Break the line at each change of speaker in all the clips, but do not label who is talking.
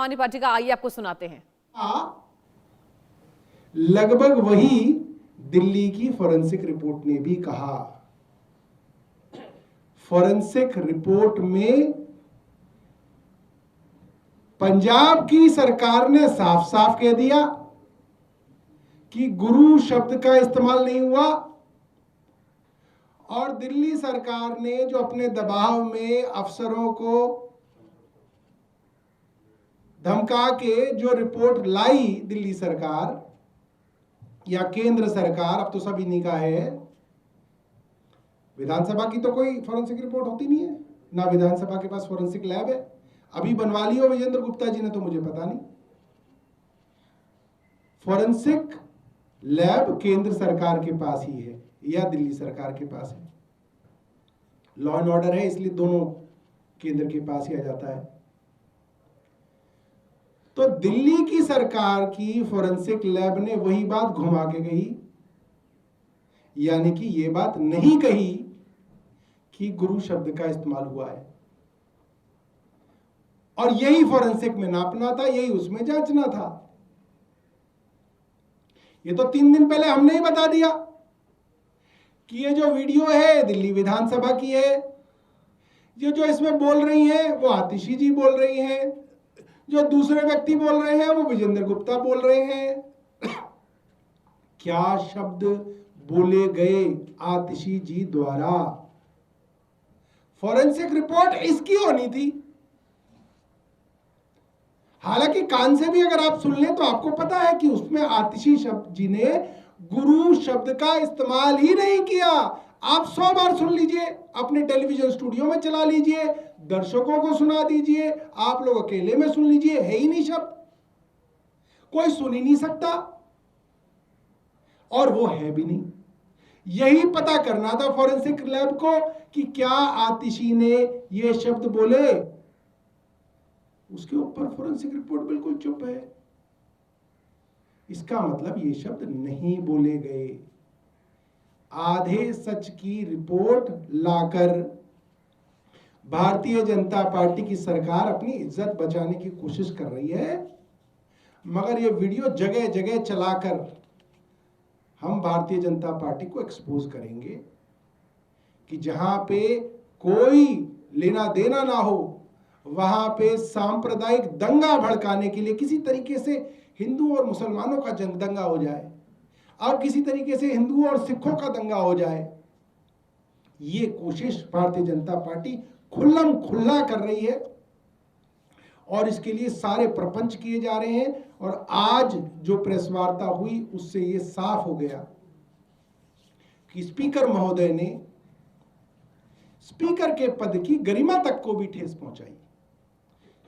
Samajwadi party का, आइए आपको सुनाते हैं।
लगभग वही दिल्ली की फॉरेंसिक रिपोर्ट ने भी कहा। फॉरेंसिक रिपोर्ट में पंजाब की सरकार ने साफ साफ कह दिया कि गुरु शब्द का इस्तेमाल नहीं हुआ, और दिल्ली सरकार ने जो अपने दबाव में अफसरों को धमका के जो रिपोर्ट लाई, दिल्ली सरकार या केंद्र सरकार, अब तो सब इन्हीं का है। विधानसभा की तो कोई फॉरेंसिक रिपोर्ट होती नहीं है, ना विधानसभा के पास फॉरेंसिक लैब है। अभी बनवा ली हो विजेंद्र गुप्ता जी ने तो मुझे पता नहीं। फॉरेंसिक लैब केंद्र सरकार के पास ही है या दिल्ली सरकार के पास है। लॉ एंड ऑर्डर है, इसलिए दोनों केंद्र के पास ही आ जाता है। तो दिल्ली की सरकार की फॉरेंसिक लैब ने वही बात घुमा के कही, यानी कि यह बात नहीं कही कि गुरु शब्द का इस्तेमाल हुआ है, और यही फॉरेंसिक में नापना था, यही उसमें जांचना था। ये तो 3 दिन पहले हमने ही बता दिया कि ये जो वीडियो है दिल्ली विधानसभा की है, ये जो इसमें बोल रही हैं वो आतिशी जी बोल रही हैं, जो दूसरे व्यक्ति बोल रहे हैं वो विजेंद्र गुप्ता बोल रहे हैं। क्या शब्द बोले गए आतिशी जी द्वारा? फॉरेंसिक रिपोर्ट इसकी होनी थी। हालांकि कान से भी अगर आप सुन लें तो आपको पता है कि उसमें आतिशी शब्द जी ने गुरु शब्द का इस्तेमाल ही नहीं किया। आप 100 बार सुन लीजिए, अपने टेलीविजन स्टूडियो में चला लीजिए, दर्शकों को सुना दीजिए, आप लोग अकेले में सुन लीजिए, है ही नहीं शब्द, कोई सुन ही नहीं सकता, और वो है भी नहीं। यही पता करना था फॉरेंसिक लैब को कि क्या आतिशी ने ये शब्द बोले। उसके ऊपर फॉरेंसिक रिपोर्ट बिल्कुल चुप है। इसका मतलब ये शब्द नहीं बोले गए। आधे सच की रिपोर्ट लाकर भारतीय जनता पार्टी की सरकार अपनी इज्जत बचाने की कोशिश कर रही है, मगर ये वीडियो जगह जगह चलाकर हम भारतीय जनता पार्टी को एक्सपोज करेंगे कि जहां पे कोई लेना देना ना हो, वहां पे सांप्रदायिक दंगा भड़काने के लिए किसी तरीके से हिंदू और मुसलमानों का जंग दंगा हो जाए, और किसी तरीके से हिंदुओं और सिखों का दंगा हो जाए। ये कोशिश भारतीय जनता पार्टी खुल्लम खुल्ला कर रही है, और इसके लिए सारे प्रपंच किए जा रहे हैं। और आज जो प्रेस वार्ता हुई उससे ये साफ हो गया कि स्पीकर महोदय ने स्पीकर के पद की गरिमा तक को भी ठेस पहुंचाई।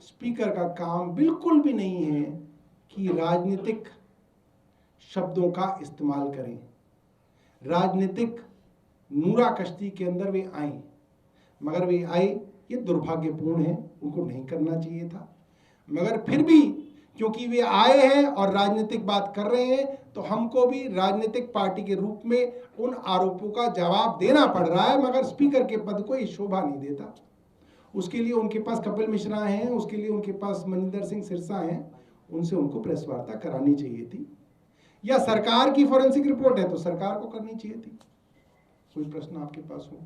स्पीकर का काम बिल्कुल भी नहीं है कि राजनीतिक शब्दों का इस्तेमाल करें, राजनीतिक नूरा कश्ती के अंदर वे आए, मगर वे आए, ये दुर्भाग्यपूर्ण है, उनको नहीं करना चाहिए था। मगर फिर भी क्योंकि वे आए हैं और राजनीतिक बात कर रहे हैं, तो हमको भी राजनीतिक पार्टी के रूप में उन आरोपों का जवाब देना पड़ रहा है, मगर स्पीकर के पद को ये शोभा नहीं देता। उसके लिए उनके पास कपिल मिश्रा हैं, उसके लिए उनके पास मनिंदर सिंह सिरसा हैं, उनसे उनको प्रेस वार्ता करानी चाहिए थी, या सरकार की फॉरेंसिक रिपोर्ट है तो सरकार को करनी चाहिए थी। कोई प्रश्न आपके पास हो?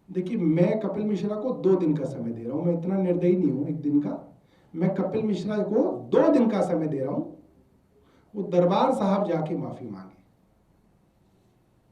देखिए, मैं कपिल मिश्रा को 2 दिन का समय दे रहा हूं, मैं इतना निर्दयी नहीं हूं 1 दिन का। मैं कपिल मिश्रा को 2 दिन का समय दे रहा हूं, वो दरबार साहब जाके माफी मांगे।